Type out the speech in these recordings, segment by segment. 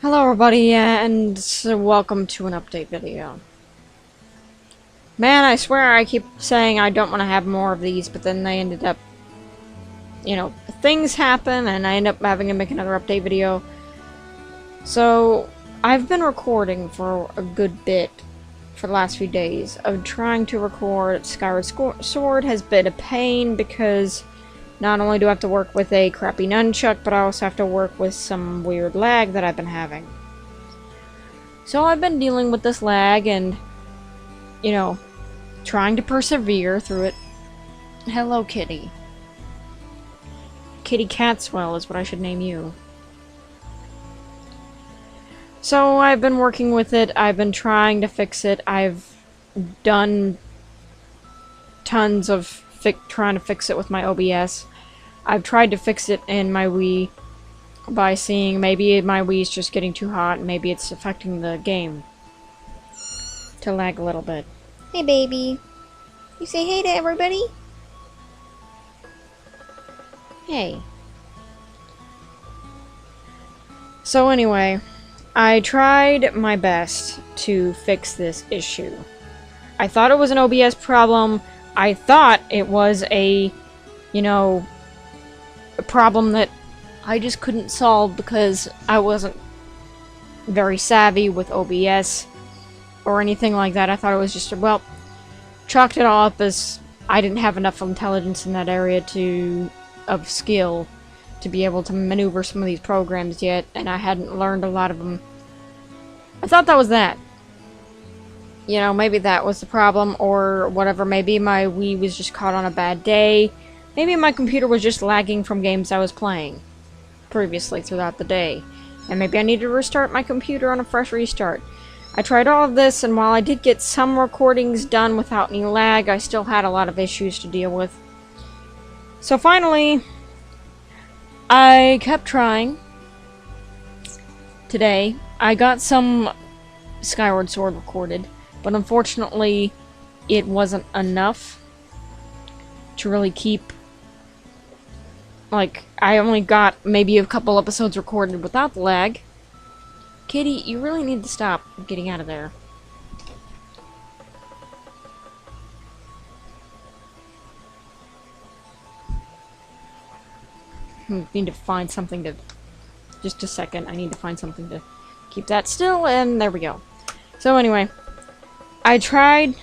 Hello everybody, and welcome to an update video. Man, I swear I keep saying I don't want to have more of these, but then they ended up, things happen and I end up having to make another update video. So, I've been recording for a good bit for the last few days of trying to record Skyward Sword. Has been a pain because not only do I have to work with a crappy nunchuck, but I also have to work with some weird lag that I've been having. So I've been dealing with this lag and, trying to persevere through it. Hello, Kitty. Kitty Catswell is what I should name you. So I've been working with it, I've been trying to fix it, I've done tons of trying to fix it with my OBS. I've tried to fix it in my Wii by seeing maybe my Wii's just getting too hot, and maybe it's affecting the game to lag a little bit. Hey baby, you say hey to everybody? Hey. So anyway, I tried my best to fix this issue. I thought it was an OBS problem. I thought it was a problem that I just couldn't solve because I wasn't very savvy with OBS or anything like that. I thought it was just, well, chalked it all up as I didn't have enough intelligence in that area of skill to be able to maneuver some of these programs yet, and I hadn't learned a lot of them. I thought that was that. Maybe that was the problem, or whatever. Maybe my Wii was just caught on a bad day. Maybe my computer was just lagging from games I was playing previously throughout the day. And maybe I needed to restart my computer on a fresh restart. I tried all of this, and while I did get some recordings done without any lag, I still had a lot of issues to deal with. So finally, I kept trying. Today, I got some Skyward Sword recorded. But unfortunately, it wasn't enough to really keep. I only got maybe a couple episodes recorded without the lag. Kitty, you really need to stop getting out of there. I need to find something to... Just a second, I need to find something to keep that still, and there we go. So anyway... I tried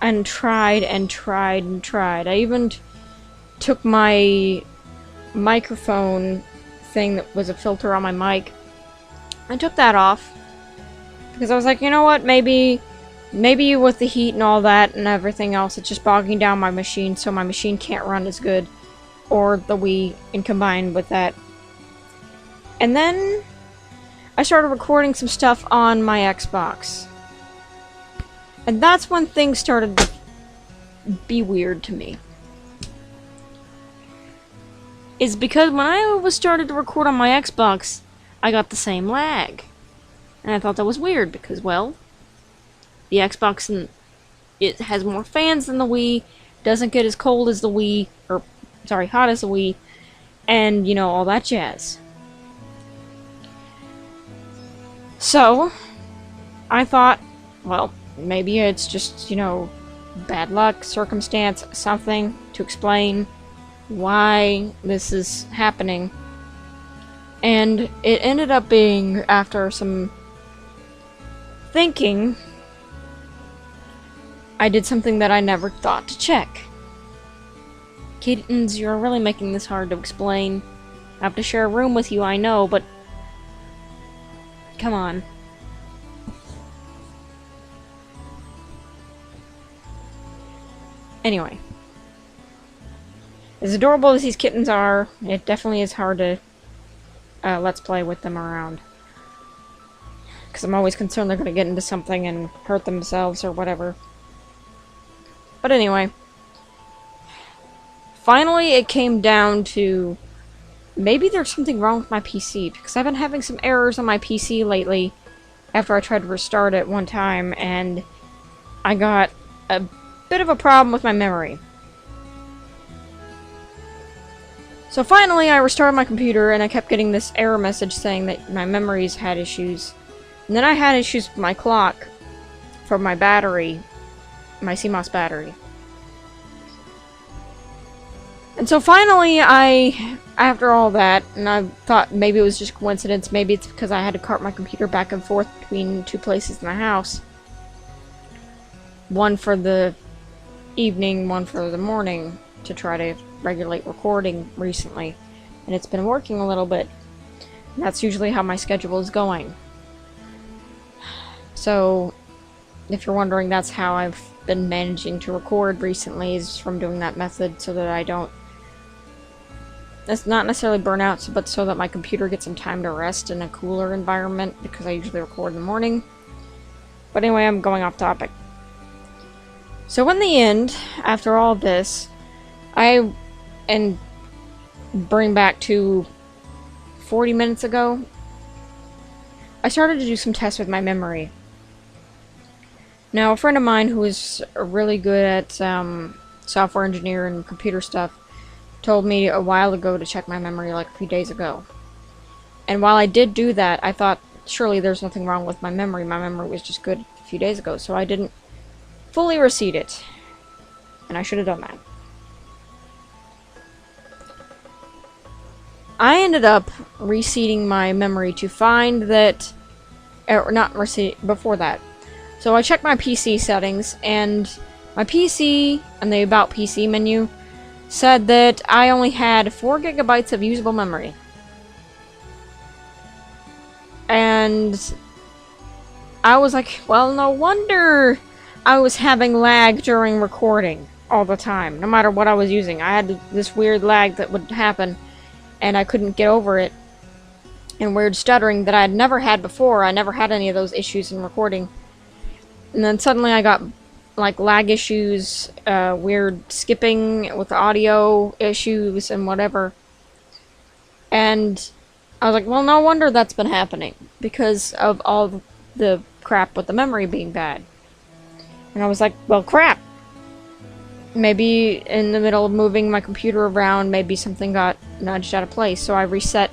and tried and tried and tried. I even took my microphone thing that was a filter on my mic. I took that off because I was like, you know what, maybe with the heat and all that and everything else, it's just bogging down my machine, so my machine can't run as good, or the Wii, and combined with that. And then I started recording some stuff on my Xbox. And that's when things started to be weird to me. Is because when I started to record on my Xbox, I got the same lag. And I thought that was weird because, well, the Xbox it has more fans than the Wii, doesn't get as cold as the Wii, or, sorry, hot as the Wii, and, all that jazz. So, I thought, well, maybe it's just, bad luck, circumstance, something to explain why this is happening. And it ended up being, after some thinking, I did something that I never thought to check. Kittens, you're really making this hard to explain. I have to share a room with you, I know, but... Come on. Anyway, as adorable as these kittens are, it definitely is hard to let's play with them around. Because I'm always concerned they're going to get into something and hurt themselves or whatever. But anyway, finally it came down to maybe there's something wrong with my PC, because I've been having some errors on my PC lately after I tried to restart it one time, and I got a bit of a problem with my memory. So finally, I restarted my computer, and I kept getting this error message saying that my memories had issues. And then I had issues with my clock from my battery, my CMOS battery. And so finally, after all that, and I thought maybe it was just coincidence, maybe it's because I had to cart my computer back and forth between two places in the house. One for the evening, one for the morning, to try to regulate recording recently. And it's been working a little bit. And that's usually how my schedule is going. So, if you're wondering, that's how I've been managing to record recently, is from doing that method so that I don't... It's not necessarily burnout, but so that my computer gets some time to rest in a cooler environment, because I usually record in the morning. But anyway, I'm going off topic. So in the end, after all this, and bring back to 40 minutes ago, I started to do some tests with my memory. Now, a friend of mine who is really good at software engineer and computer stuff told me a while ago to check my memory, like a few days ago. And while I did do that, I thought, surely there's nothing wrong with my memory. My memory was just good a few days ago, so I didn't fully reseat it. And I should have done that. I ended up reseating my memory to find that... not reseat, before that. So I checked my PC settings, and my PC, and the About PC menu, said that I only had 4 gigabytes of usable memory. And I was like, well, no wonder I was having lag during recording all the time, no matter what I was using. I had this weird lag that would happen, and I couldn't get over it. And weird stuttering that I had never had before. I never had any of those issues in recording. And then suddenly I got like lag issues, weird skipping with audio issues and whatever. And I was like, well, no wonder that's been happening, because of all the crap with the memory being bad. And I was like, well, crap. Maybe in the middle of moving my computer around, maybe something got nudged out of place, so I reset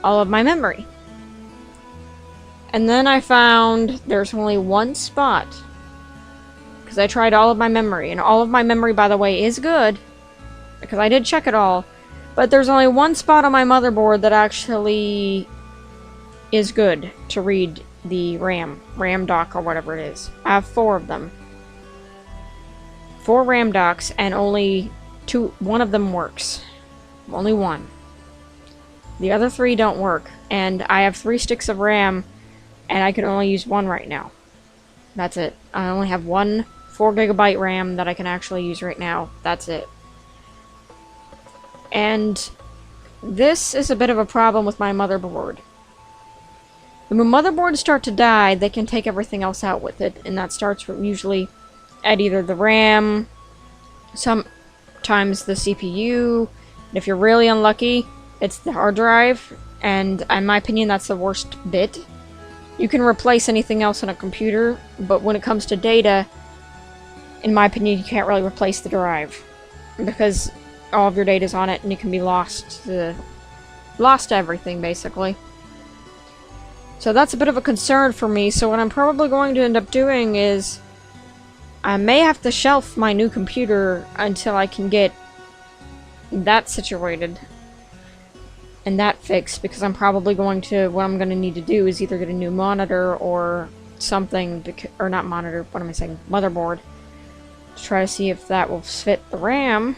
all of my memory. And then I found there's only one spot, because I tried all of my memory, and all of my memory, by the way, is good, because I did check it all, but there's only one spot on my motherboard that actually is good to read the RAM dock, or whatever it is. I have 4 of them. 4 RAM docks, and only 1 of them works. Only 1. The other 3 don't work, and I have 3 sticks of RAM, and I can only use 1 right now. That's it. I only have 1 4 gigabyte RAM that I can actually use right now. That's it. And this is a bit of a problem with my motherboard. When motherboards start to die, they can take everything else out with it, and that starts usually at either the RAM, sometimes the CPU, and if you're really unlucky, it's the hard drive, and in my opinion, that's the worst bit. You can replace anything else on a computer, but when it comes to data, in my opinion, you can't really replace the drive, because all of your data's on it, and it can be lost to everything, basically. So that's a bit of a concern for me, so what I'm probably going to end up doing is I may have to shelf my new computer until I can get that situated and that fixed, because I'm probably going to, what I'm going to need to do is either get a new monitor or something, or not monitor, what am I saying, motherboard, to try to see if that will fit the RAM,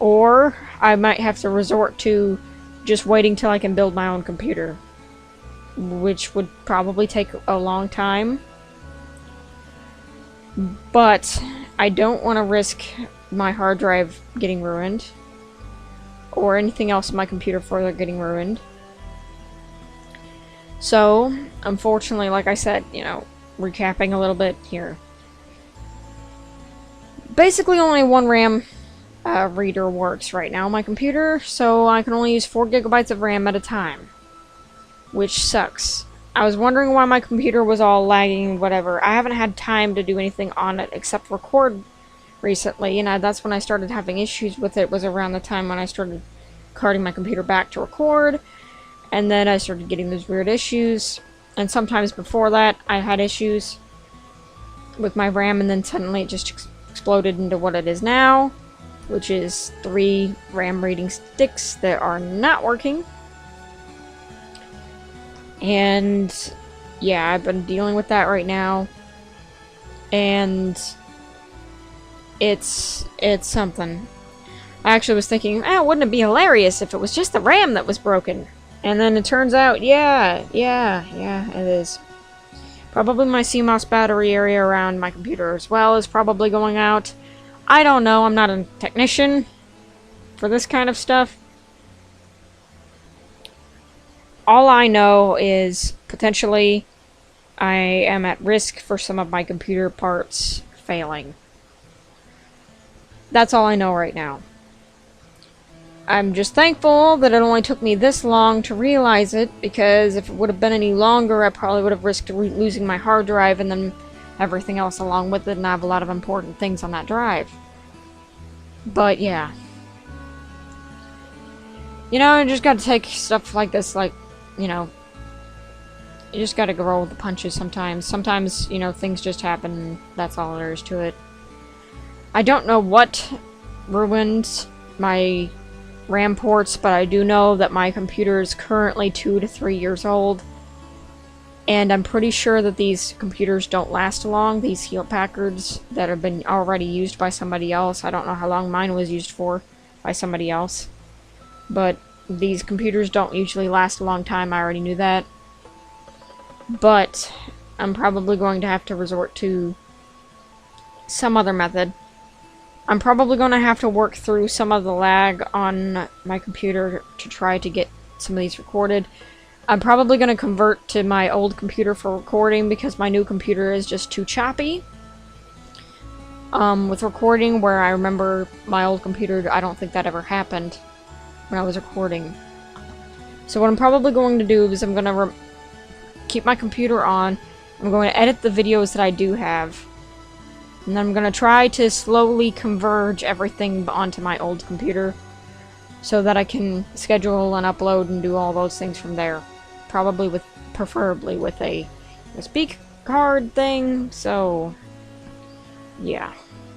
or I might have to resort to just waiting till I can build my own computer, which would probably take a long time. But I don't want to risk my hard drive getting ruined, or anything else in my computer further getting ruined. So, unfortunately, like I said, you know, recapping a little bit here. Basically only 1 RAM reader works right now on my computer, so I can only use 4 gigabytes of RAM at a time, which sucks. I was wondering why my computer was all lagging, whatever. I haven't had time to do anything on it except record recently, and that's when I started having issues with it. Was around the time when I started carting my computer back to record, and then I started getting those weird issues. And sometimes before that, I had issues with my RAM, and then suddenly it just exploded into what it is now, which is 3 RAM reading sticks that are not working. And yeah, I've been dealing with that right now, and it's something. I actually was thinking, wouldn't it be hilarious if it was just the RAM that was broken? And then it turns out, yeah, it is. Probably my CMOS battery area around my computer as well is probably going out. I don't know, I'm not a technician for this kind of stuff. All I know is potentially I am at risk for some of my computer parts failing. That's all I know right now. I'm just thankful that it only took me this long to realize it, because if it would have been any longer, I probably would have risked losing my hard drive and then everything else along with it, and I have a lot of important things on that drive. But yeah. You know, you just gotta take stuff like this, like, you know, you just gotta go roll with the punches sometimes. Sometimes, you know, things just happen, and that's all there is to it. I don't know what ruined my RAM ports, but I do know that my computer is currently 2 to 3 years old, and I'm pretty sure that these computers don't last long. These Hewlett-Packards that have been already used by somebody else. I don't know how long mine was used for by somebody else, but these computers don't usually last a long time. I already knew that, but I'm probably going to have to resort to some other method. I'm probably going to have to work through some of the lag on my computer to try to get some of these recorded. I'm probably going to convert to my old computer for recording, because my new computer is just too choppy with recording, where I remember my old computer, I don't think that ever happened when I was recording. So what I'm probably going to do is I'm going to keep my computer on. I'm going to edit the videos that I do have. And I'm going to try to slowly converge everything onto my old computer so that I can schedule and upload and do all those things from there. Preferably with a USB card thing, so yeah.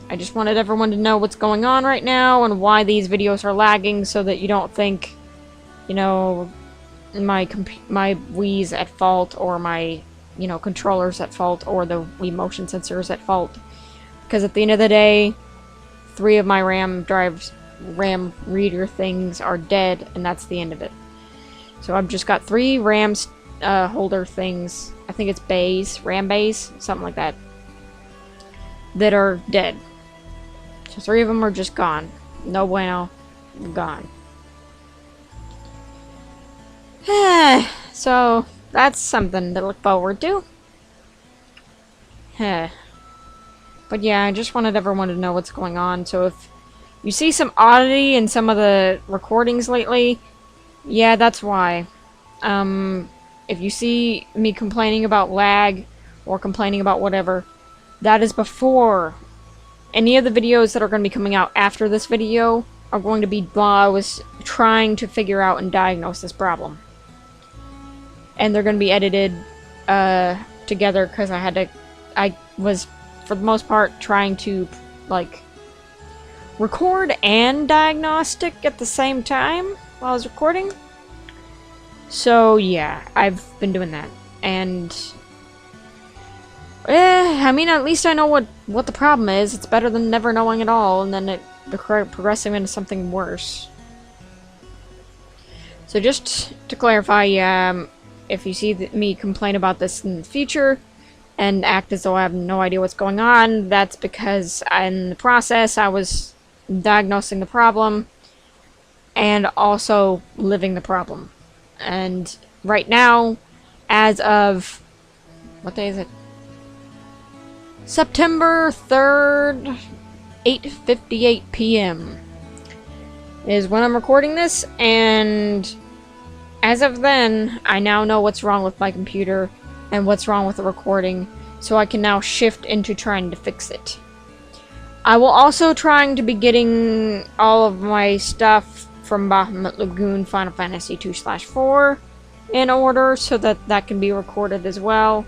I just wanted everyone to know what's going on right now and why these videos are lagging, so that you don't think, you know, my Wii's at fault, or my, you know, controller's at fault, or the Wii motion sensor is at fault. Because at the end of the day, 3 of my RAM reader things are dead, and that's the end of it. So I've just got 3 RAM holder things, I think it's bays, RAM bays, something like that, that are dead. So 3 of them are just gone. No bueno, gone. So that's something to look forward to. But yeah, I just wanted everyone to know what's going on. So if you see some oddity in some of the recordings lately, yeah, that's why. If you see me complaining about lag or complaining about whatever, that is before. Any of the videos that are going to be coming out after this video are going to be while I was trying to figure out and diagnose this problem. And they're going to be edited together, because I was, for the most part, trying to, like, record and diagnostic at the same time while I was recording. So yeah, I've been doing that, and I mean, at least I know what the problem is. It's better than never knowing at all, and then it progressing into something worse. So just to clarify, if you see me complain about this in the future and act as though I have no idea what's going on, that's because in the process I was diagnosing the problem and also living the problem. And right now, as of, what day is it? September 3rd, 8:58 p.m. is when I'm recording this, and as of then, I now know what's wrong with my computer and what's wrong with the recording, so I can now shift into trying to fix it. I will also trying to be getting all of my stuff from Bahamut Lagoon Final Fantasy 2/4 in order so that that can be recorded as well.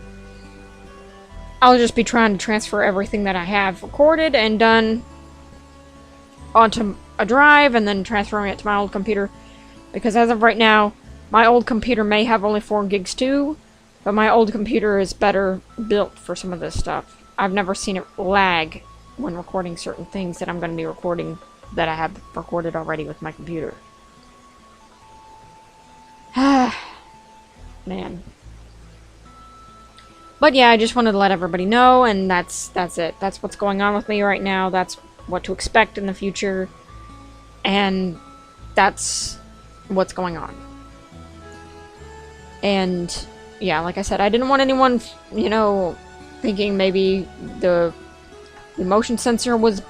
I'll just be trying to transfer everything that I have recorded and done onto a drive and then transferring it to my old computer, because as of right now my old computer may have only 4 gigs too, but my old computer is better built for some of this stuff. I've never seen it lag when recording certain things that I'm going to be recording that I have recorded already with my computer. Man. But yeah, I just wanted to let everybody know, and that's it. That's what's going on with me right now. That's what to expect in the future. And that's what's going on. And yeah, like I said, I didn't want anyone, you know, thinking maybe the motion sensor was,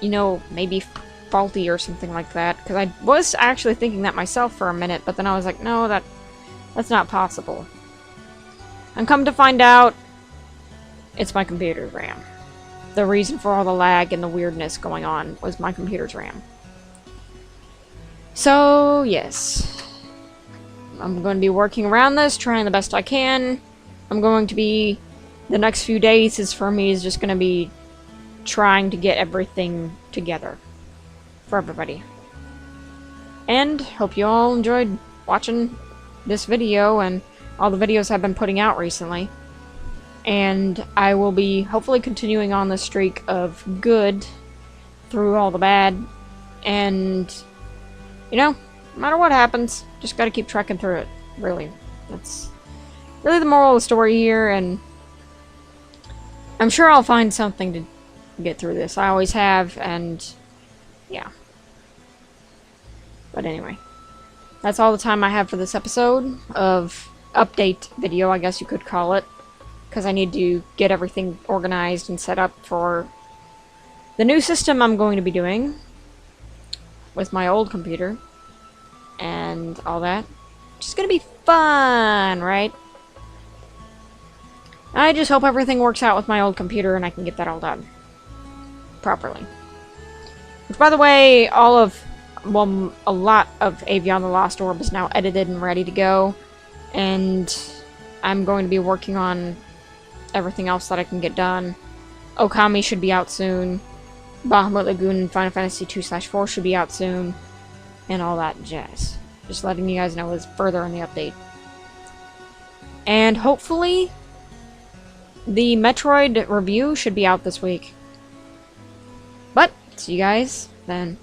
you know, maybe faulty or something like that. Because I was actually thinking that myself for a minute, but then I was like, no, that's not possible. And come to find out, it's my computer's RAM. The reason for all the lag and the weirdness going on was my computer's RAM. So, yes. I'm going to be working around this, trying the best I can. I'm going to be... The next few days is for me is just going to be trying to get everything together for everybody. And hope you all enjoyed watching this video and all the videos I've been putting out recently. And I will be hopefully continuing on the streak of good through all the bad. And, you know, no matter what happens, just gotta keep trekking through it, really. That's really the moral of the story here, and I'm sure I'll find something to get through this. I always have, and yeah. But anyway, that's all the time I have for this episode of update video, I guess you could call it, because I need to get everything organized and set up for the new system I'm going to be doing with my old computer and all that. It's just gonna be fun, right? I just hope everything works out with my old computer and I can get that all done properly. Which, by the way, a lot of Avion the Lost Orb is now edited and ready to go, and I'm going to be working on everything else that I can get done. Okami should be out soon. Bahamut Lagoon and Final Fantasy 2/4 should be out soon. And all that jazz. Just letting you guys know is further in the update. And hopefully the Metroid review should be out this week. But, see you guys then.